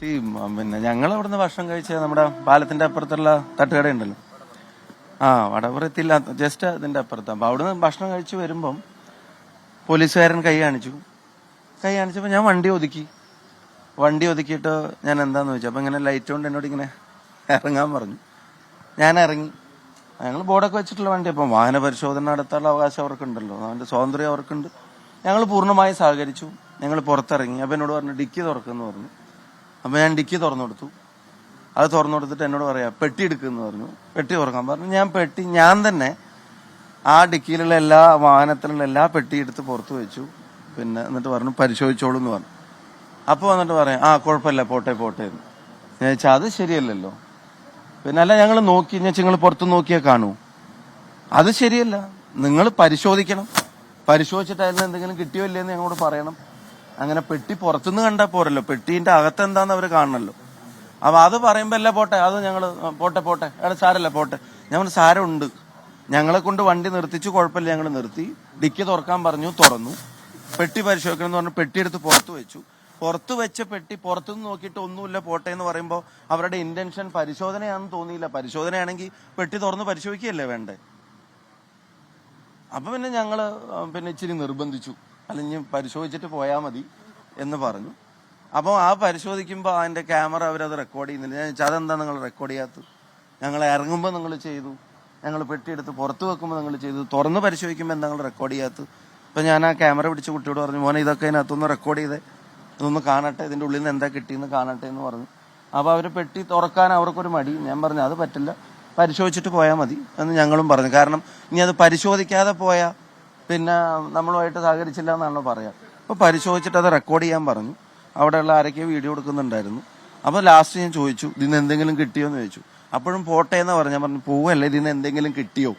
പിന്നെ ഞങ്ങൾ അവിടുന്ന് ഭക്ഷണം കഴിച്ച നമ്മുടെ പാലത്തിന്റെ അപ്പുറത്തുള്ള തട്ടുകട ഉണ്ടല്ലോ, വടപുറത്തില്ല, ജസ്റ്റ് അതിന്റെ അപ്പുറത്ത്. അപ്പൊ അവിടുന്ന് ഭക്ഷണം കഴിച്ച് വരുമ്പം പോലീസുകാരൻ കൈ കാണിച്ചപ്പോ ഞാൻ വണ്ടി ഒതുക്കിയിട്ട് ഞാൻ എന്താന്ന് ചോദിച്ചു. അപ്പൊ ഇങ്ങനെ ലൈറ്റ് കൊണ്ട് എന്നോട് ഇങ്ങനെ ഇറങ്ങാൻ പറഞ്ഞു. ഞാൻ ഇറങ്ങി. ഞങ്ങൾ ബോർഡൊക്കെ വെച്ചിട്ടുള്ള വണ്ടി. അപ്പം വാഹന പരിശോധന നടത്താനുള്ള അവകാശം അവർക്കുണ്ടല്ലോ, അതിന്റെ സ്വാതന്ത്ര്യം അവർക്കുണ്ട്. ഞങ്ങൾ പൂർണ്ണമായി സഹകരിച്ചു. ഞങ്ങൾ പുറത്തിറങ്ങി. അപ്പൊ എന്നോട് പറഞ്ഞു ഡിക്കി തുറക്കുമെന്ന് പറഞ്ഞു. അപ്പൊ ഞാൻ ഡിക്കി തുറന്നു കൊടുത്തു. അത് തുറന്നു കൊടുത്തിട്ട് എന്നോട് പറയാ പെട്ടി എടുക്കുമെന്ന് പറഞ്ഞു. പെട്ടി തുറക്കാൻ പറഞ്ഞു. ഞാൻ തന്നെ ആ ഡിക്കിയിലുള്ള എല്ലാ വാഹനത്തിലുള്ള എല്ലാ പെട്ടി എടുത്ത് പുറത്തു വെച്ചു. പിന്നെ എന്നിട്ട് പറഞ്ഞു പരിശോധിച്ചോളൂ എന്ന് പറഞ്ഞു. അപ്പൊ വന്നിട്ട് പറയാം കുഴപ്പമില്ല, പോട്ടെ എന്ന്. ഞാൻ ചോദിച്ചാൽ അത് ശരിയല്ലല്ലോ. പിന്നെ അല്ല, ഞങ്ങൾ നോക്കി നിങ്ങൾ പുറത്ത് നോക്കിയാൽ കാണൂ. അത് ശരിയല്ല. നിങ്ങൾ പരിശോധിക്കണം. പരിശോധിച്ചിട്ട് അതിൽ എന്തെങ്കിലും കിട്ടിയോ ഇല്ലെന്ന് ഞങ്ങളോട് പറയണം. അങ്ങനെ പെട്ടി പുറത്തുനിന്ന് കണ്ടാൽ പോരല്ലോ, പെട്ടീന്റെ അകത്ത് എന്താന്ന് അവർ കാണണല്ലോ. അപ്പൊ അത് പറയുമ്പോ അല്ല പോട്ടെ, അത് ഞങ്ങള് പോട്ടെ സാരല്ല പോട്ടെ. ഞങ്ങൾ സാരമുണ്ട്, ഞങ്ങളെ കൊണ്ട് വണ്ടി നിർത്തിച്ചു, കുഴപ്പമില്ല, ഞങ്ങൾ നിർത്തി. ഡിക്കി തുറക്കാൻ പറഞ്ഞു, തുറന്നു. പെട്ടി പരിശോധിക്കണം എന്ന് പറഞ്ഞു. പെട്ടി എടുത്ത് പുറത്തു വെച്ചു. പുറത്തു വെച്ച പെട്ടി പുറത്തുനിന്ന് നോക്കിയിട്ട് ഒന്നുമില്ല, പോട്ടെ എന്ന് പറയുമ്പോൾ അവരുടെ ഇന്റൻഷൻ പരിശോധനയാണെന്ന് തോന്നിയില്ല. പരിശോധനയാണെങ്കിൽ പെട്ടി തുറന്ന് പരിശോധിക്കുകയല്ലേ വേണ്ടേ. അപ്പൊ പിന്നെ ഞങ്ങള് ഇച്ചിരി നിർബന്ധിച്ചു, അല്ലെങ്കിൽ പരിശോധിച്ചിട്ട് പോയാൽ മതി എന്ന് പറഞ്ഞു. അപ്പോൾ ആ പരിശോധിക്കുമ്പോൾ അതിന്റെ ക്യാമറ അവരത് റെക്കോർഡ് ചെയ്യുന്നില്ല. ഞാൻ ചോദിച്ചാൽ അതെന്താ നിങ്ങൾ റെക്കോർഡ് ചെയ്യാത്തത്? ഞങ്ങൾ ഇറങ്ങുമ്പോൾ നിങ്ങൾ ചെയ്തു, ഞങ്ങൾ പെട്ടിയെടുത്ത് പുറത്ത് വെക്കുമ്പോൾ നിങ്ങൾ ചെയ്തു, തുറന്ന് പരിശോധിക്കുമ്പോൾ എന്താ നിങ്ങൾ റെക്കോർഡ് ചെയ്യാത്തത്? അപ്പൊ ഞാൻ ആ ക്യാമറ പിടിച്ച് കുട്ടിയോട് പറഞ്ഞു, മോനെ ഇതൊക്കെ അതിനകത്തൊന്ന് റെക്കോർഡ് ചെയ്തേ, ഇതൊന്ന് കാണട്ടെ, ഇതിന്റെ ഉള്ളിൽ നിന്ന് എന്താ കിട്ടിയെന്ന് കാണട്ടെ എന്ന് പറഞ്ഞു. അപ്പൊ അവര് പെട്ടി തുറക്കാൻ അവർക്കൊരു മടി. ഞാൻ പറഞ്ഞു അത് പറ്റില്ല, പരിശോധിച്ചിട്ട് പോയാൽ മതി എന്ന് ഞങ്ങളും പറഞ്ഞു. കാരണം ഇനി അത് പരിശോധിക്കാതെ പോയാൽ പിന്നെ നമ്മളുമായിട്ട് സഹകരിച്ചില്ല എന്നാണല്ലോ പറയാം. അപ്പൊ പരിശോധിച്ചിട്ട് അത് റെക്കോർഡ് ചെയ്യാൻ പറഞ്ഞു. അവിടെയുള്ള ആരൊക്കെയോ വീഡിയോ എടുക്കുന്നുണ്ടായിരുന്നു. അപ്പൊ ലാസ്റ്റ് ഞാൻ ചോദിച്ചു ഇതിന് എന്തെങ്കിലും കിട്ടിയോ എന്ന് ചോദിച്ചു. അപ്പോഴും പോട്ടെ എന്ന് പറഞ്ഞു. ഞാൻ പറഞ്ഞു പോവല്ലേ, ഇതിന് എന്തെങ്കിലും കിട്ടിയോ,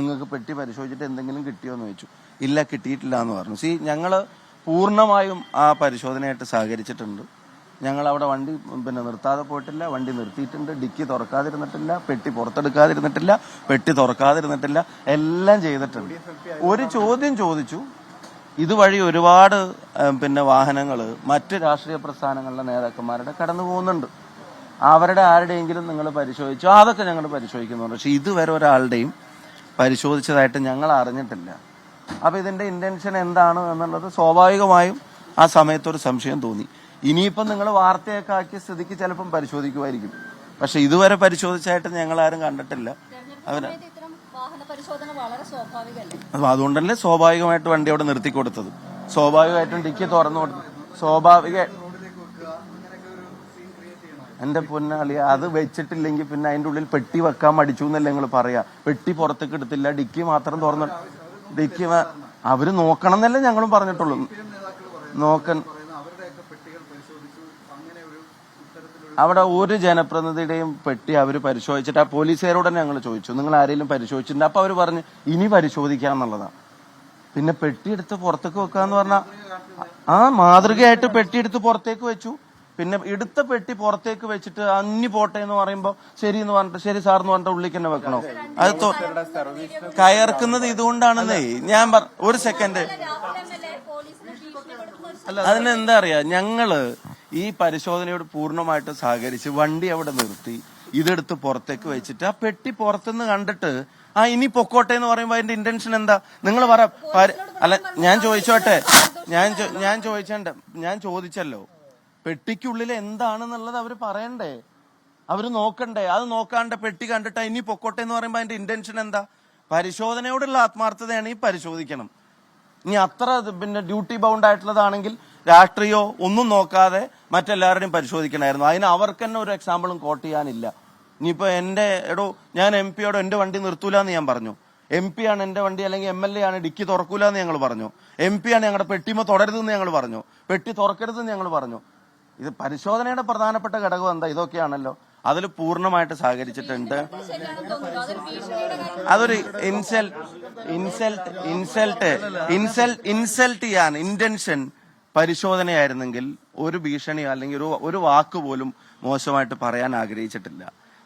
നിങ്ങൾക്ക് പെട്ടി പരിശോധിച്ചിട്ട് എന്തെങ്കിലും കിട്ടിയോ എന്ന് ചോദിച്ചു. ഇല്ല, കിട്ടിയിട്ടില്ല എന്ന് പറഞ്ഞു. ഞങ്ങള് പൂർണ്ണമായും ആ പരിശോധനയായിട്ട് സഹകരിച്ചിട്ടുണ്ട്. ഞങ്ങൾ അവിടെ വണ്ടി നിർത്താതെ പോയിട്ടില്ല, വണ്ടി നിർത്തിയിട്ടുണ്ട്, ഡിക്കി തുറക്കാതിരുന്നിട്ടില്ല, പെട്ടി പുറത്തെടുക്കാതിരുന്നിട്ടില്ല, പെട്ടി തുറക്കാതിരുന്നിട്ടില്ല, എല്ലാം ചെയ്തിട്ടുണ്ട്. ഒരു ചോദ്യം ചോദിച്ചു, ഇതുവഴി ഒരുപാട് വാഹനങ്ങൾ മറ്റ് രാഷ്ട്രീയ പ്രസ്ഥാനങ്ങളിലെ നേതാക്കന്മാരുടെ കടന്നു പോകുന്നുണ്ട്, അവരുടെ ആരുടെയെങ്കിലും നിങ്ങൾ പരിശോധിച്ചു? അതൊക്കെ ഞങ്ങൾ പരിശോധിക്കുന്നുണ്ട്. പക്ഷെ ഇതുവരെ ഒരാളുടെയും പരിശോധിച്ചതായിട്ട് ഞങ്ങൾ അറിഞ്ഞിട്ടില്ല. അപ്പൊ ഇതിന്റെ ഇന്റൻഷൻ എന്താണ് എന്നുള്ളത് സ്വാഭാവികമായും ആ സമയത്തൊരു സംശയം തോന്നി. ഇനിയിപ്പം നിങ്ങൾ വാർത്തയൊക്കെ ആക്കിയ സ്ഥിതിക്ക് ചിലപ്പം പരിശോധിക്കുമായിരിക്കും. പക്ഷെ ഇതുവരെ പരിശോധിച്ചായിട്ട് ഞങ്ങൾ ആരും കണ്ടിട്ടില്ല. അപ്പൊ അതുകൊണ്ടല്ലേ സ്വാഭാവികമായിട്ട് വണ്ടി അവിടെ നിർത്തി കൊടുത്തത്, സ്വാഭാവികമായിട്ടും ഡിക്കി തുറന്നു കൊടുത്തു. എന്റെ പൊന്നാളി, അത് വെച്ചിട്ടില്ലെങ്കിൽ പിന്നെ അതിന്റെ ഉള്ളിൽ പെട്ടി വെക്കാൻ മടിച്ചു എന്നല്ലേ നിങ്ങൾ പറയാ. പെട്ടി പുറത്തേക്ക് എടുത്തില്ല, ഡിക്കി മാത്രം തുറന്നു. ഡിക്കി അവര് നോക്കണം എന്നല്ലേ ഞങ്ങളും പറഞ്ഞിട്ടുള്ളൂ. അവിടെ ഒരു ജനപ്രതിനിധിയുടെയും പെട്ടി അവര് പരിശോധിച്ചിട്ട് ആ പോലീസുകാരോട് തന്നെ ഞങ്ങൾ ചോദിച്ചു, നിങ്ങൾ ആരെങ്കിലും പരിശോധിച്ചിട്ടുണ്ട്? അപ്പൊ അവര് പറഞ്ഞു ഇനി പരിശോധിക്കാന്നുള്ളതാണ്. പിന്നെ പെട്ടിയെടുത്ത് പുറത്തേക്ക് വെക്കാന്ന് പറഞ്ഞാൽ മാതൃകയായിട്ട് പെട്ടിയെടുത്ത് പുറത്തേക്ക് വെച്ചു. പിന്നെ എടുത്ത പെട്ടി പുറത്തേക്ക് വെച്ചിട്ട് അന്നി പോട്ടെ എന്ന് പറയുമ്പോ ശരി എന്ന് പറഞ്ഞിട്ട് ശരി സാർ എന്ന് പറഞ്ഞിട്ട് ഉള്ളിൽ തന്നെ വെക്കണോ? അത് കയർക്കുന്നത് ഇതുകൊണ്ടാണെന്നേ ഞാൻ ഒരു സെക്കൻഡ്. അതിനെന്താ അറിയാ, ഞങ്ങള് ഈ പരിശോധനയോട് പൂർണ്ണമായിട്ട് സഹകരിച്ച് വണ്ടി അവിടെ നിർത്തി ഇതെടുത്ത് പുറത്തേക്ക് വെച്ചിട്ട് ആ പെട്ടി പുറത്തുനിന്ന് കണ്ടിട്ട് ഇനി പൊക്കോട്ടെ എന്ന് പറയുമ്പോ അതിന്റെ ഇന്റൻഷൻ എന്താ നിങ്ങൾ പറ. അല്ല ഞാൻ ചോദിച്ചോട്ടെ, ഞാൻ ചോദിച്ചല്ലോ, പെട്ടിക്കുള്ളിൽ എന്താണെന്നുള്ളത് അവര് പറയണ്ടേ, അവര് നോക്കണ്ടേ? അത് നോക്കാണ്ട് പെട്ടി കണ്ടിട്ട് ഇനി പൊക്കോട്ടെ എന്ന് പറയുമ്പോ അതിന്റെ ഇന്റൻഷൻ എന്താ? പരിശോധനയോടുള്ള ആത്മാർത്ഥതയാണ് ഈ പരിശോധിക്കണം. ഇനി അത്ര ഡ്യൂട്ടി ബൗണ്ട് ആയിട്ടുള്ളതാണെങ്കിൽ രാഷ്ട്രീയോ ഒന്നും നോക്കാതെ മറ്റെല്ലാവരുടെയും പരിശോധിക്കണമായിരുന്നു. അതിന് അവർക്ക് തന്നെ ഒരു എക്സാമ്പിളും കോട്ട് ചെയ്യാനില്ല. ഇനിയിപ്പോ ഞാൻ എം പിയോട് എന്റെ വണ്ടി നിർത്തൂലെന്ന് ഞാൻ പറഞ്ഞു. എം പി ആണ് എന്റെ വണ്ടി അല്ലെങ്കിൽ MLA ആണ് ഡിക്കി തുറക്കൂലെന്ന് ഞങ്ങൾ പറഞ്ഞു. MP ആണ് ഞങ്ങളുടെ പെട്ടിമ തുടരുതെന്ന് ഞങ്ങൾ പറഞ്ഞു, പെട്ടി തുറക്കരുതെന്ന് ഞങ്ങൾ പറഞ്ഞു. ഇത് പരിശോധനയുടെ പ്രധാനപ്പെട്ട ഘടകം എന്താ? ഇതൊക്കെയാണല്ലോ. അതിൽ പൂർണ്ണമായിട്ട് സഹകരിച്ചിട്ടുണ്ട്. അതൊരു ഇൻസൾട്ട് ചെയ്യാൻ ഇന്റൻഷൻ പരിശോധനയായിരുന്നെങ്കിൽ ഒരു ഭീഷണിയോ അല്ലെങ്കിൽ ഒരു വാക്ക് പോലും മോശമായിട്ട് പറയാൻ ആഗ്രഹിച്ചിട്ടില്ല.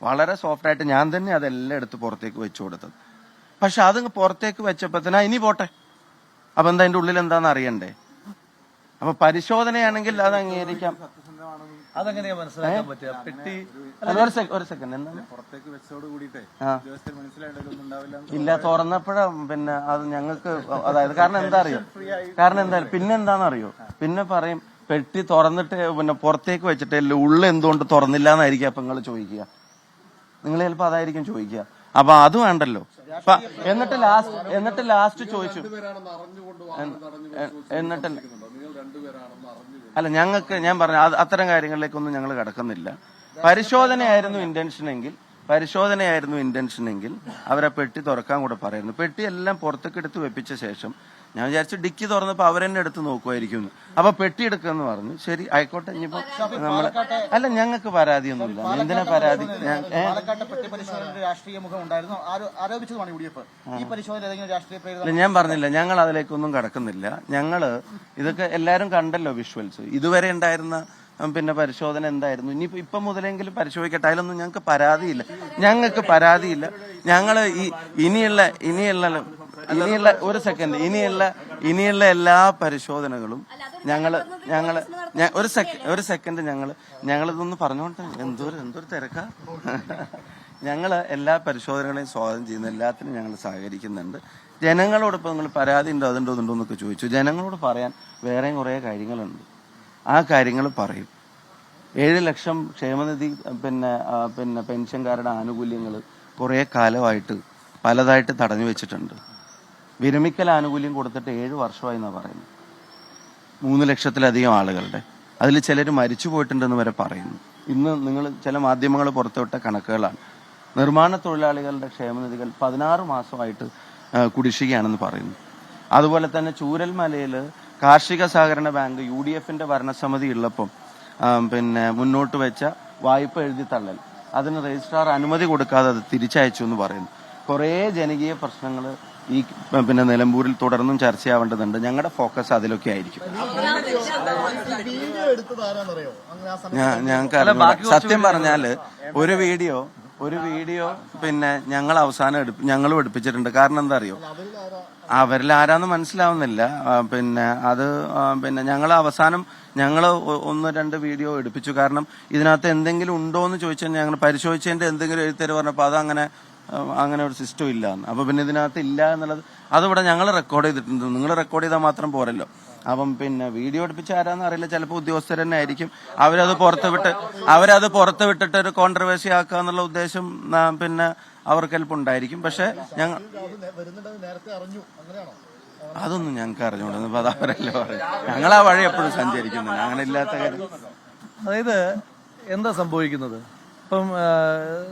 വളരെ സോഫ്റ്റായിട്ട് ഞാൻ തന്നെ അതെല്ലാം എടുത്ത് പുറത്തേക്ക് വെച്ചു കൊടുത്തത്. പക്ഷെ അത് പുറത്തേക്ക് വെച്ചപ്പോ ഇനി പോട്ടെ, അപ്പൊ എന്താ അതിന്റെ ഉള്ളിൽ എന്താന്ന് അറിയണ്ടേ? അപ്പൊ പരിശോധനയാണെങ്കിൽ അത് അംഗീകരിക്കാം. അതെങ്ങനെയാ മനസ്സിലാക്കാൻ പറ്റുക? പെട്ടി ഒരു സെക്കൻഡ് എന്താണ് പുറത്തേക്ക് വെച്ചോട് കൂടിയിട്ടേ ഇല്ല, തുറന്നപ്പോഴാ പിന്നെ അത് ഞങ്ങൾക്ക് അതായത് കാരണം എന്താ പിന്നെന്താണെന്നറിയോ, പിന്നെ പറയും പെട്ടി തുറന്നിട്ട് പിന്നെ പുറത്തേക്ക് വെച്ചിട്ട് ഉള്ളിൽ എന്തുകൊണ്ട് തുറന്നില്ല എന്നായിരിക്കും അപ്പൊ നിങ്ങൾ ചോദിക്കുക. നിങ്ങൾ ചിലപ്പോ അതായിരിക്കും ചോദിക്കുക. അപ്പൊ അത് വേണ്ടല്ലോ. എന്നിട്ട് ലാസ്റ്റ് ചോദിച്ചു അല്ല ഞങ്ങൾക്ക് ഞാൻ പറഞ്ഞു അത്തരം കാര്യങ്ങളിലേക്കൊന്നും ഞങ്ങൾ കടക്കുന്നില്ല. പരിശോധനയായിരുന്നു ഇന്റൻഷനെങ്കിൽ അവരെ പെട്ടി തുറക്കാൻ കൂടെ പറയുന്നു. പെട്ടി എല്ലാം പുറത്തേക്ക് എടുത്ത് വെപ്പിച്ച ശേഷം ഞാൻ വിചാരിച്ചു ഡിക്കി തുറന്നപ്പോ അവരെന്നെ എടുത്ത് നോക്കുമായിരിക്കും. അപ്പൊ പെട്ടി എടുക്കുമെന്ന് പറഞ്ഞു. ശരി ആയിക്കോട്ടെ. ഇനിയിപ്പോ നമ്മള് അല്ല ഞങ്ങൾക്ക് പരാതിയൊന്നുമില്ല. എന്തിനാ പരാതി? ഞാൻ പറഞ്ഞില്ല, ഞങ്ങൾ അതിലേക്കൊന്നും കടക്കുന്നില്ല. ഞങ്ങള് ഇതൊക്കെ എല്ലാരും കണ്ടല്ലോ വിഷ്വൽസ്. ഇതുവരെ ഉണ്ടായിരുന്ന പിന്നെ പരിശോധന എന്തായിരുന്നു. ഇപ്പൊ മുതലെങ്കിലും പരിശോധിക്കട്ടെ. അതിലൊന്നും ഞങ്ങൾക്ക് പരാതിയില്ല. ഞങ്ങള് ഇനിയുള്ള എല്ലാ പരിശോധനകളും ഒരു സെക്കൻഡ് ഞങ്ങളിതൊന്ന് പറഞ്ഞോട്ടെ. എന്തൊരു തിരക്കാ. ഞങ്ങള് എല്ലാ പരിശോധനകളെയും സ്വാഗതം ചെയ്യുന്നു. എല്ലാത്തിനും ഞങ്ങൾ സഹകരിക്കുന്നുണ്ട്. ജനങ്ങളോടൊപ്പം നിങ്ങൾ പരാതി ഉണ്ടോ അതുണ്ടോ എന്നൊക്കെ ചോദിച്ചു. ജനങ്ങളോട് പറയാൻ വേറെയും കുറെ കാര്യങ്ങളുണ്ട്. ആ കാര്യങ്ങൾ പറയും. 7 ലക്ഷം ക്ഷേമനിധി പിന്നെ പെൻഷൻകാരുടെ ആനുകൂല്യങ്ങൾ കുറെ കാലമായിട്ട് പലതായിട്ട് തടഞ്ഞു വെച്ചിട്ടുണ്ട്. വിരമിക്കൽ ആനുകൂല്യം കൊടുത്തിട്ട് 7 വർഷമായി എന്നാണ് പറയുന്നത്. 3 ലക്ഷത്തിലധികം ആളുകളുടെ അതിൽ ചിലർ മരിച്ചു പോയിട്ടുണ്ടെന്ന് വരെ പറയുന്നു. ഇന്ന് നിങ്ങൾ ചില മാധ്യമങ്ങൾ പുറത്തുവിട്ട കണക്കുകളാണ്. നിർമ്മാണ തൊഴിലാളികളുടെ ക്ഷേമനിധികൾ 16 മാസമായിട്ട് കുടിശ്ശികയാണെന്ന് പറയുന്നു. അതുപോലെ തന്നെ ചൂരൽമലയിൽ കാർഷിക സഹകരണ ബാങ്ക് UDFന്റെ ഭരണസമിതി ഉള്ളപ്പം പിന്നെ മുന്നോട്ട് വെച്ച വായ്പ എഴുതി തള്ളൽ, അതിന് രജിസ്ട്രാർ അനുമതി കൊടുക്കാതെ അത് തിരിച്ചയച്ചു എന്ന് പറയുന്നു. കുറേ ജനകീയ പ്രശ്നങ്ങൾ ഈ പിന്നെ നിലമ്പൂരിൽ തുടർന്നും ചർച്ചയാവേണ്ടതുണ്ട്. ഞങ്ങളുടെ ഫോക്കസ് അതിലൊക്കെ ആയിരിക്കും. ഞങ്ങൾക്ക് സത്യം പറഞ്ഞാല് ഒരു വീഡിയോ പിന്നെ ഞങ്ങളും എടുപ്പിച്ചിട്ടുണ്ട്. കാരണം എന്താ അറിയോ, അവരിൽ ആരാന്ന് മനസ്സിലാവുന്നില്ല. പിന്നെ ഞങ്ങൾ 1-2 വീഡിയോ എടുപ്പിച്ചു. കാരണം ഇതിനകത്ത് എന്തെങ്കിലും ഉണ്ടോ എന്ന് ചോദിച്ചാൽ ഞങ്ങൾ പരിശോധിച്ചതിന്റെ എന്തെങ്കിലും എഴുത്തര് പറഞ്ഞപ്പോൾ അങ്ങനെ ഒരു സിസ്റ്റം ഇല്ല. അപ്പൊ പിന്നെ ഇതിനകത്ത് ഇല്ല എന്നുള്ളത് അതിവിടെ ഞങ്ങൾ റെക്കോർഡ് ചെയ്തിട്ടുണ്ട്. നിങ്ങൾ റെക്കോർഡ് ചെയ്താൽ മാത്രം പോരല്ലോ. അപ്പം പിന്നെ വീഡിയോ എടുപ്പിച്ച ആരാന്ന് അറിയില്ല. ചിലപ്പോൾ ഉദ്യോഗസ്ഥർ തന്നെ ആയിരിക്കും. അവരത് പുറത്ത് വിട്ടിട്ട് ഒരു കോൺട്രവേഴ്സി ആക്കുക എന്നുള്ള ഉദ്ദേശം പിന്നെ അവർക്ക് ഹെൽപ്പുണ്ടായിരിക്കും. പക്ഷെ അതൊന്നും ഞങ്ങൾക്ക് അറിഞ്ഞുകൊണ്ടിരുന്നു. അത് അവരല്ലേ പറയും. ഞങ്ങൾ ആ വഴി എപ്പോഴും സഞ്ചരിക്കുന്നില്ല. അങ്ങനെ ഇല്ലാത്ത കാര്യം. അതായത് എന്താ സംഭവിക്കുന്നത്, ഇപ്പം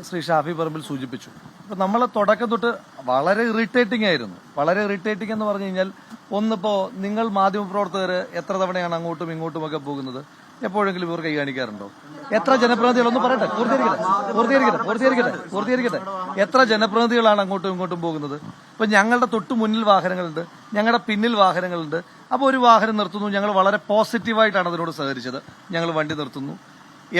ശ്രീ ഷാഫി പറമ്പിൽ സൂചിപ്പിച്ചു. ഇപ്പം നമ്മളെ തുടക്കം തൊട്ട് വളരെ ഇറിറ്റേറ്റിംഗ് ആയിരുന്നു. വളരെ ഇറിറ്റേറ്റിംഗ് എന്ന് പറഞ്ഞു കഴിഞ്ഞാൽ, ഒന്നിപ്പോ നിങ്ങൾ മാധ്യമപ്രവർത്തകർ എത്ര തവണയാണ് അങ്ങോട്ടും ഇങ്ങോട്ടും ഒക്കെ പോകുന്നത്? എപ്പോഴെങ്കിലും ഇവർ കൈ കാണിക്കാറുണ്ടോ? എത്ര ജനപ്രതിനിധികൾ, ഒന്ന് പറയട്ടെ, പൂർത്തീകരിക്കട്ടെ. എത്ര ജനപ്രതിനിധികളാണ് അങ്ങോട്ടും ഇങ്ങോട്ടും പോകുന്നത്? ഇപ്പൊ ഞങ്ങളുടെ തൊട്ട് മുന്നിൽ വാഹനങ്ങളുണ്ട്, ഞങ്ങളുടെ പിന്നിൽ വാഹനങ്ങളുണ്ട്. അപ്പോൾ ഒരു വാഹനം നിർത്തുന്നു, ഞങ്ങൾ വളരെ പോസിറ്റീവായിട്ടാണ് അതിനോട് സഹകരിച്ചത്. ഞങ്ങൾ വണ്ടി നിർത്തുന്നു,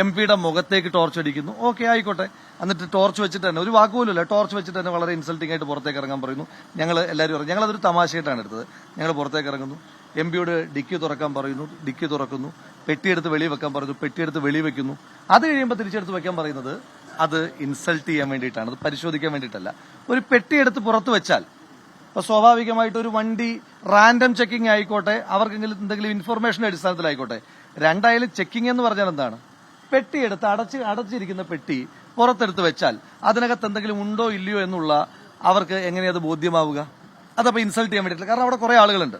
MP-യുടെ മുഖത്തേക്ക് ടോർച്ച് അടിക്കുന്നു. ഓക്കെ, ആയിക്കോട്ടെ. എന്നിട്ട് ടോർച്ച് വെച്ചിട്ട് തന്നെ, ഒരു വാക്കുപോലുമില്ല, ടോർച്ച് വെച്ചിട്ട് തന്നെ വളരെ ഇൻസൾട്ടിംഗ് ആയിട്ട് പുറത്തേക്ക് ഇറങ്ങാൻ പറയുന്നു. ഞങ്ങൾ എല്ലാവരും ഇറങ്ങി. ഞങ്ങളതൊരു തമാശയായിട്ടാണ് എടുത്തത്. ഞങ്ങൾ പുറത്തേക്ക് ഇറങ്ങുന്നു, MP-യോട് ഡിക്കി തുറക്കാൻ പറയുന്നു, ഡിക്കി തുറക്കുന്നു. പെട്ടിയെടുത്ത് വെളി വെക്കാൻ പറയുന്നു, പെട്ടിയെടുത്ത് വെളി വെക്കുന്നു. അത് കഴിയുമ്പോൾ തിരിച്ചെടുത്ത് വെക്കാൻ പറയുന്നത് അത് ഇൻസൾട്ട് ചെയ്യാൻ വേണ്ടിയിട്ടാണ്, അത് പരിശോധിക്കാൻ വേണ്ടിയിട്ടല്ല. ഒരു പെട്ടിയെടുത്ത് പുറത്ത് വെച്ചാൽ ഇപ്പൊ സ്വാഭാവികമായിട്ട് ഒരു വണ്ടി റാൻഡം ചെക്കിംഗ് ആയിക്കോട്ടെ, അവർക്കെങ്കിലും എന്തെങ്കിലും ഇൻഫർമേഷൻ അടിസ്ഥാനത്തിലായിക്കോട്ടെ, രണ്ടായാലും ചെക്കിംഗ് എന്ന് പറഞ്ഞാൽ എന്താണ്? പെട്ടിയെടുത്ത് അടച്ചിരിക്കുന്ന പെട്ടി പുറത്തെടുത്ത് വെച്ചാൽ അതിനകത്ത് എന്തെങ്കിലും ഉണ്ടോ ഇല്ലയോ എന്നുള്ള അവർക്ക് എങ്ങനെയത് ബോധ്യമാവുക? അതപ്പോ ഇൻസൾട്ട് ചെയ്യാൻ വേണ്ടിയിട്ടില്ല. കാരണം അവിടെ കുറെ ആളുകളുണ്ട്.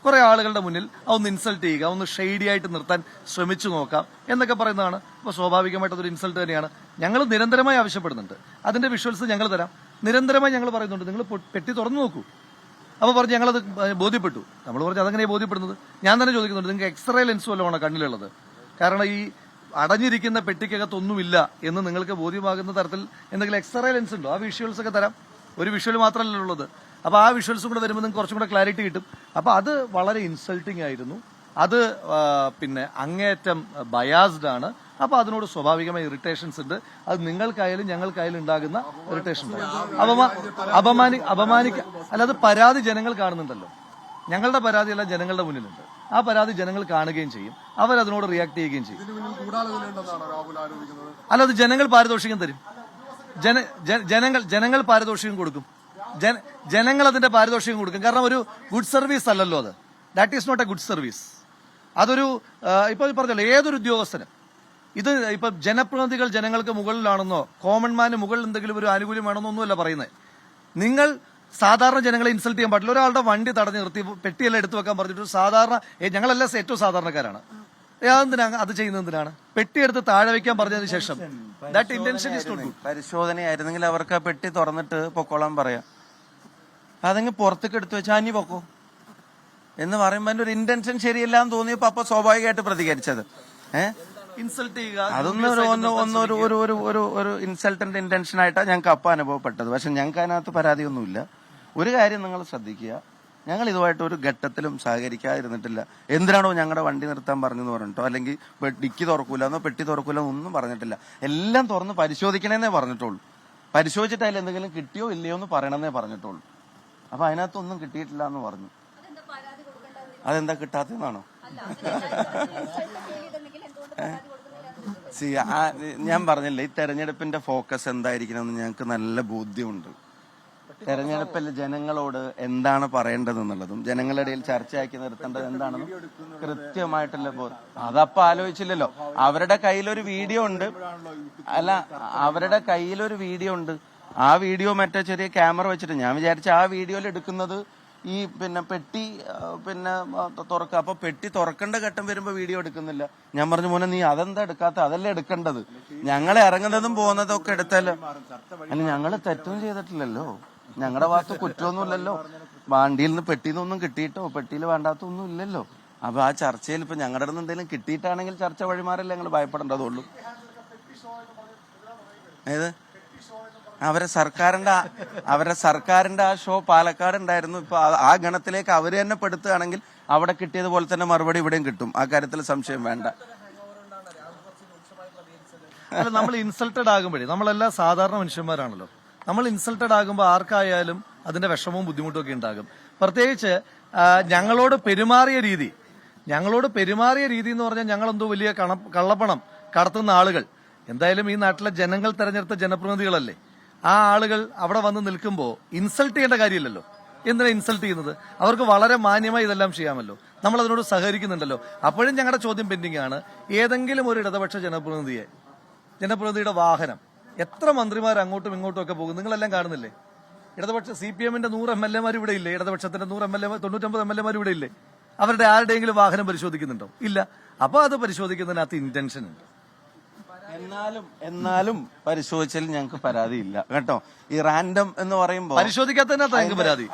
കുറെ ആളുകളുടെ മുന്നിൽ അതൊന്ന് ഇൻസൾട്ട് ചെയ്യുക, ഒന്ന് ഷെയ്ഡി ആയിട്ട് നിർത്താൻ ശ്രമിച്ചു നോക്കാം എന്നൊക്കെ പറയുന്നതാണ്. അപ്പൊ സ്വാഭാവികമായിട്ട് അതൊരു ഇൻസൾട്ട് തന്നെയാണ്. ഞങ്ങൾ നിരന്തരമായി ആവശ്യപ്പെടുന്നുണ്ട്. അതിന്റെ വിഷ്വൽസ് ഞങ്ങൾ തരാം. നിരന്തരമായി ഞങ്ങൾ പറയുന്നുണ്ട്, നിങ്ങൾ പെട്ടി തുറന്നു നോക്കൂ. അപ്പൊ പറഞ്ഞു ഞങ്ങളത് ബോധ്യപ്പെട്ടു. നമ്മൾ പറഞ്ഞു അതെങ്ങനെയാണ് ബോധ്യപ്പെടുന്നത്? ഞാൻ തന്നെ ചോദിക്കുന്നുണ്ട്, നിങ്ങൾക്ക് എക്സ്റേ ലെൻസ് വല്ലതുമാണ് കണ്ണിലുള്ളത്? കാരണം ഈ അടഞ്ഞിരിക്കുന്ന പെട്ടിക്കകത്തൊന്നുമില്ല എന്ന് നിങ്ങൾക്ക് ബോധ്യമാകുന്ന തരത്തിൽ എന്തെങ്കിലും എക്സ്റേ ലെൻസ് ഉണ്ടോ? ആ വിഷ്വൽസ് ഒക്കെ തരാം. ഒരു വിഷ്വൽ മാത്രമല്ല ഉള്ളത്. അപ്പൊ ആ വിഷ്വൽസും കൂടെ വരുമ്പോൾ നിങ്ങൾക്ക് കുറച്ചും കൂടെ ക്ലാരിറ്റി കിട്ടും. അപ്പൊ അത് വളരെ ഇൻസൾട്ടിംഗ് ആയിരുന്നു. അത് പിന്നെ അങ്ങേയറ്റം ബയാസ്ഡ് ആണ്. അപ്പൊ അതിനോട് സ്വാഭാവികമായ ഇറിറ്റേഷൻസ് ഉണ്ട്. അത് നിങ്ങൾക്കായാലും ഞങ്ങൾക്കായാലും ഉണ്ടാകുന്ന ഇറിറ്റേഷൻ. അല്ലാതെ പരാതി ജനങ്ങൾ കാണുന്നുണ്ടല്ലോ. ഞങ്ങളുടെ പരാതിയെല്ലാം ജനങ്ങളുടെ മുന്നിലുണ്ട്. ആ പരാതി ജനങ്ങൾ കാണുകയും ചെയ്യും, അവരതിനോട് റിയാക്ട് ചെയ്യുകയും ചെയ്യും. അല്ല, അത് ജനങ്ങൾ പാരിതോഷികം തരും. ജനങ്ങൾ പാരിതോഷികം കൊടുക്കും. ജനങ്ങൾ അതിന്റെ പാരിതോഷികം കൊടുക്കും. കാരണം ഒരു ഗുഡ് സർവീസ് അല്ലല്ലോ അത്. That is not a good service. അതൊരു ഇപ്പൊ പറഞ്ഞല്ലോ, ഏതൊരു ഉദ്യോഗസ്ഥനും ഇത് ഇപ്പൊ ജനപ്രതിനിധികൾ ജനങ്ങൾക്ക് മുകളിലാണെന്നോ കോമൺമാന് മുകളിൽ എന്തെങ്കിലും ഒരു ആനുകൂല്യം വേണമെന്നോ ഒന്നുമല്ല പറയുന്നത്. നിങ്ങൾ സാധാരണ ജനങ്ങളെ ഇൻസൾട്ട് ചെയ്യാൻ പാടില്ല. ഒരാളുടെ വണ്ടി തടഞ്ഞു നിർത്തി പെട്ടിയെല്ലാം എടുത്തു വെക്കാൻ പറഞ്ഞിട്ട് സാധാരണ ഞങ്ങളെല്ലാം ഏറ്റവും സാധാരണക്കാരാണ്. അത് ചെയ്യുന്നത് എന്തിനാണ്? പെട്ടിയെടുത്ത് താഴെ വെക്കാൻ പറഞ്ഞതിന് ശേഷം that intention is not good. പരിശോധനയായിരുന്നെങ്കിൽ അവർക്ക് ആ പെട്ടി തുറന്നിട്ട് പൊക്കോളാൻ പറയാം. അതെങ്കിൽ പുറത്തേക്ക് എടുത്തു വെച്ചാൽ അനി പൊക്കോ എന്ന് പറയുമ്പോൾ അതിന്റെ ഒരു ഇന്റൻഷൻ ശരിയല്ല എന്ന് തോന്നിയപ്പോ അപ്പൊ സ്വാഭാവികമായിട്ട് പ്രതികരിച്ചത്. ഇൻസൾട്ട് ചെയ്യുക, അതൊന്നും ഒരു ഇൻസൾട്ടന്റ് ഇന്റൻഷൻ ആയിട്ടാണ് ഞങ്ങൾക്ക് അപ്പൊ അനുഭവപ്പെട്ടത്. പക്ഷെ ഞങ്ങൾക്ക് അതിനകത്ത് പരാതിയൊന്നുമില്ല. ഒരു കാര്യം നിങ്ങൾ ശ്രദ്ധിക്കുക, ഞങ്ങൾ ഇതുമായിട്ട് ഒരു ഘട്ടത്തിലും സഹകരിക്കാതിരുന്നിട്ടില്ല. എന്തിനാണോ ഞങ്ങളുടെ വണ്ടി നിർത്താൻ പറഞ്ഞെന്ന് പറഞ്ഞിട്ടോ അല്ലെങ്കിൽ ഡിക്കി തുറക്കൂലെന്നോ പെട്ടി തുറക്കൂലെന്നോ ഒന്നും പറഞ്ഞിട്ടില്ല. എല്ലാം തുറന്ന് പരിശോധിക്കണമെന്നേ പറഞ്ഞിട്ടുള്ളൂ. പരിശോധിച്ചിട്ട് അതിൽ എന്തെങ്കിലും കിട്ടിയോ ഇല്ലയോ എന്ന് പറയണമെന്നേ പറഞ്ഞിട്ടുള്ളൂ. അപ്പൊ അതിനകത്തൊന്നും കിട്ടിയിട്ടില്ല എന്ന് പറഞ്ഞു. അതെന്താ കിട്ടാത്തതെന്നാണോ? ഞാൻ പറഞ്ഞില്ല, ഈ തെരഞ്ഞെടുപ്പിന്റെ ഫോക്കസ് എന്തായിരിക്കണമെന്ന് ഞങ്ങൾക്ക് നല്ല ബോധ്യമുണ്ട്. തെരഞ്ഞെടുപ്പിൽ ജനങ്ങളോട് എന്താണ് പറയേണ്ടതെന്നുള്ളതും ജനങ്ങളുടെ ഇടയിൽ ചർച്ചയാക്കി നിർത്തേണ്ടത് എന്താണെന്നും കൃത്യമായിട്ടുള്ള അതപ്പോ ആലോചിച്ചില്ലല്ലോ. അവരുടെ കയ്യിലൊരു വീഡിയോ ഉണ്ട്. അല്ല, അവരുടെ കയ്യിലൊരു വീഡിയോ ഉണ്ട്. ആ വീഡിയോ മറ്റേ ചെറിയ ക്യാമറ വെച്ചിട്ട് ഞാൻ വിചാരിച്ച ആ വീഡിയോയിൽ എടുക്കുന്നത് ഈ പെട്ടി തുറക്കുക. അപ്പൊ പെട്ടി തുറക്കേണ്ട ഘട്ടം വരുമ്പോ വീഡിയോ എടുക്കുന്നില്ല. ഞാൻ പറഞ്ഞു, മോനെ നീ അതെന്താ എടുക്കാത്ത? അതല്ലേ എടുക്കേണ്ടത്. ഞങ്ങളെ ഇറങ്ങുന്നതും പോകുന്നതും ഒക്കെ എടുത്തല്ലോ. അല്ല, ഞങ്ങള് തെറ്റൊന്നും ചെയ്തിട്ടില്ലല്ലോ. ഞങ്ങളുടെ ഭാഗത്ത് കുറ്റമൊന്നുമില്ലല്ലോ. വണ്ടിയിൽ നിന്ന് പെട്ടിയിൽ നിന്നൊന്നും കിട്ടിയിട്ടോ പെട്ടിയിൽ വേണ്ടാത്തൊന്നും ഇല്ലല്ലോ. അപ്പൊ ആ ചർച്ചയിൽ ഇപ്പൊ ഞങ്ങളുടെ നിന്ന് എന്തെങ്കിലും കിട്ടിയിട്ടാണെങ്കിൽ ചർച്ച വഴിമാറല്ലേ ഞങ്ങൾ ഭയപ്പെടേണ്ടതുള്ളൂ. ഏത് അവരെ സർക്കാരിന്റെ ആ ഷോ പാലക്കാട് ഉണ്ടായിരുന്നു. ഇപ്പൊ ആ ഗണത്തിലേക്ക് അവര് തന്നെ പെടുത്തുകയാണെങ്കിൽ അവിടെ കിട്ടിയതുപോലെ തന്നെ മറുപടി ഇവിടെയും കിട്ടും. ആ കാര്യത്തിൽ സംശയം വേണ്ട. അല്ല, നമ്മൾ ഇൻസൾട്ടഡ് ആകുമ്പോഴേ, നമ്മളെല്ലാം സാധാരണ മനുഷ്യന്മാരാണല്ലോ. നമ്മൾ ഇൻസൾട്ടഡ് ആകുമ്പോൾ ആർക്കായാലും അതിന്റെ വിഷമവും ബുദ്ധിമുട്ടും ഒക്കെ ഉണ്ടാകും. പ്രത്യേകിച്ച് ഞങ്ങളോട് പെരുമാറിയ രീതി എന്ന് പറഞ്ഞാൽ ഞങ്ങളെന്തോ വലിയ കള്ളപ്പണം കടത്തുന്ന ആളുകൾ. എന്തായാലും ഈ നാട്ടിലെ ജനങ്ങൾ തെരഞ്ഞെടുത്ത ജനപ്രതിനിധികളല്ലേ. ആ ആളുകൾ അവിടെ വന്ന് നിൽക്കുമ്പോൾ ഇൻസൾട്ട് ചെയ്യേണ്ട കാര്യമില്ലല്ലോ. എന്തിനാ ഇൻസൾട്ട് ചെയ്യുന്നത്? അവർക്ക് വളരെ മാന്യമായി ഇതെല്ലാം ചെയ്യാമല്ലോ. നമ്മൾ അതിനോട് സഹകരിക്കുന്നുണ്ടല്ലോ. അപ്പോഴും ഞങ്ങളുടെ ചോദ്യം പെൻഡിംഗ് ആണ്. ഏതെങ്കിലും ഒരു ഇടതുപക്ഷ ജനപ്രതിനിധിയുടെ വാഹനം, എത്ര മന്ത്രിമാർ അങ്ങോട്ടും ഇങ്ങോട്ടും ഒക്കെ പോകും, നിങ്ങളെല്ലാം കാണുന്നില്ലേ? ഇടതുപക്ഷ CPM-ന്റെ 100 MLA-മാർ ഇവിടെ ഇല്ലേ? ഇടതുപക്ഷത്തിന്റെ 100 MLA 99 MLA-മാർ ഇവിടെ ഇല്ലേ? അവരുടെ ആരുടെയെങ്കിലും വാഹനം പരിശോധിക്കുന്നുണ്ടോ? ഇല്ല. അപ്പൊ അത് പരിശോധിക്കുന്നതിനകത്ത് ഇന്റൻഷൻ ഉണ്ട്. എന്നാലും പരിശോധിച്ചാൽ ഞങ്ങൾക്ക് പരാതിയില്ല കേട്ടോ. ഈ റാൻഡം എന്ന് പറയുമ്പോൾ പരിശോധിക്കാത്തതിനകത്ത് ഞങ്ങൾക്ക് പരാതി.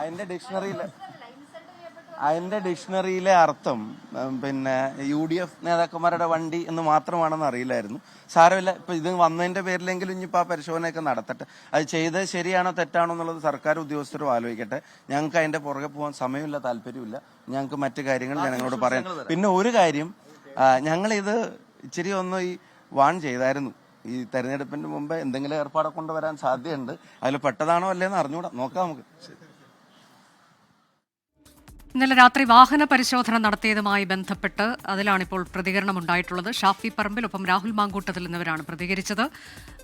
അതിന്റെ ഡിക്ഷണറിയിലെ അർത്ഥം UDF നേതാക്കന്മാരുടെ വണ്ടി എന്ന് മാത്രമാണെന്ന് അറിയില്ലായിരുന്നു. സാരമില്ല, ഇപ്പൊ ഇത് വന്നതിന്റെ പേരിലെങ്കിലും ഇനിയിപ്പോ ആ പരിശോധനയൊക്കെ നടത്തട്ടെ. അത് ചെയ്തത് ശരിയാണോ തെറ്റാണോ എന്നുള്ളത് സർക്കാർ ഉദ്യോഗസ്ഥരും ആലോചിക്കട്ടെ. ഞങ്ങൾക്ക് അതിന്റെ പുറകെ പോകാൻ സമയമില്ല, താല്പര്യമില്ല. ഞങ്ങൾക്ക് മറ്റു കാര്യങ്ങൾ ജനങ്ങളോട് പറയാം. പിന്നെ ഒരു കാര്യം, ഞങ്ങളിത് ഇച്ചിരി ഒന്ന് വാൺ ചെയ്തായിരുന്നു. ഈ തെരഞ്ഞെടുപ്പിന് മുമ്പ് എന്തെങ്കിലും ഏർപ്പാടെ കൊണ്ടുവരാൻ സാധ്യതയുണ്ട്. അതിൽ പെട്ടതാണോ അല്ലേന്ന് അറിഞ്ഞൂടാ, നോക്കാം നമുക്ക്. ഇന്നലെ രാത്രി വാഹന പരിശോധന നടത്തിയതുമായി ബന്ധപ്പെട്ട് അതിലാണിപ്പോൾ പ്രതികരണം ഉണ്ടായിട്ടുള്ളത്. ഷാഫി പറമ്പിൽ ഒപ്പം രാഹുൽ മാങ്കൂട്ടത്തിൽ എന്നിവരാണ് പ്രതികരിച്ചത്.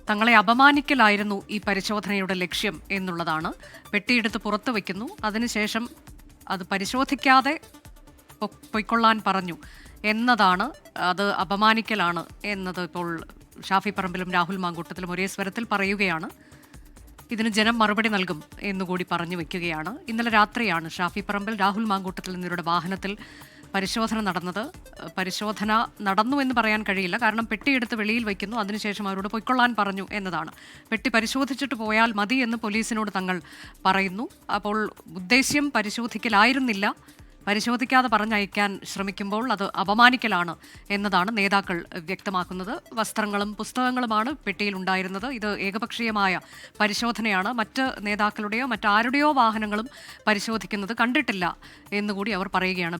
തങ്ങളെ അപമാനിക്കലായിരുന്നു ഈ പരിശോധനയുടെ ലക്ഷ്യം എന്നുള്ളതാണ്. പെട്ടിയെടുത്ത് പുറത്തു വയ്ക്കുന്നു, അതിനുശേഷം അത് പരിശോധിക്കാതെ പൊയ്ക്കൊള്ളാൻ പറഞ്ഞു എന്നതാണ്, അത് അപമാനിക്കലാണ് എന്നത് ഇപ്പോൾ ഷാഫി പറമ്പിലും രാഹുൽ മാങ്കൂട്ടത്തിലും ഒരേ സ്വരത്തിൽ പറയുകയാണ്. ഇതിന് ജനം മറുപടി നൽകും എന്നുകൂടി പറഞ്ഞു വെക്കുകയാണ്. ഇന്നലെ രാത്രിയാണ് ഷാഫി പറമ്പിൽ രാഹുൽ മാങ്കൂട്ടത്തിൽ എന്നിവരുടെ വാഹനത്തിൽ പരിശോധന നടന്നത്. പരിശോധന നടന്നു എന്ന് പറയാൻ കഴിയില്ല, കാരണം പെട്ടിയെടുത്ത് വെളിയിൽ വയ്ക്കുന്നു, അതിനുശേഷം അവരോട് പൊയ്ക്കൊള്ളാൻ പറഞ്ഞു എന്നതാണ്. പെട്ടി പരിശോധിച്ചിട്ട് പോയാൽ മതി എന്ന് പോലീസിനോട് തങ്ങൾ പറയുന്നു. അപ്പോൾ ഉദ്ദേശ്യം പരിശോധിക്കലായിരുന്നില്ല. പരിശോധിക്കാതെ പറഞ്ഞയക്കാൻ ശ്രമിക്കുമ്പോൾ അത് അപമാനിക്കലാണ് എന്നതാണ് നേതാക്കൾ വ്യക്തമാക്കുന്നത്. വസ്ത്രങ്ങളും പുസ്തകങ്ങളുമാണ് പെട്ടിയിൽ ഉണ്ടായിരുന്നത്. ഇത് ഏകപക്ഷീയമായ പരിശോധനയാണ്. മറ്റ് നേതാക്കളുടെയോ മറ്റാരുടെയോ വാഹനങ്ങളും പരിശോധിക്കുന്നത് കണ്ടിട്ടില്ല എന്നുകൂടി അവർ പറയുകയാണ്.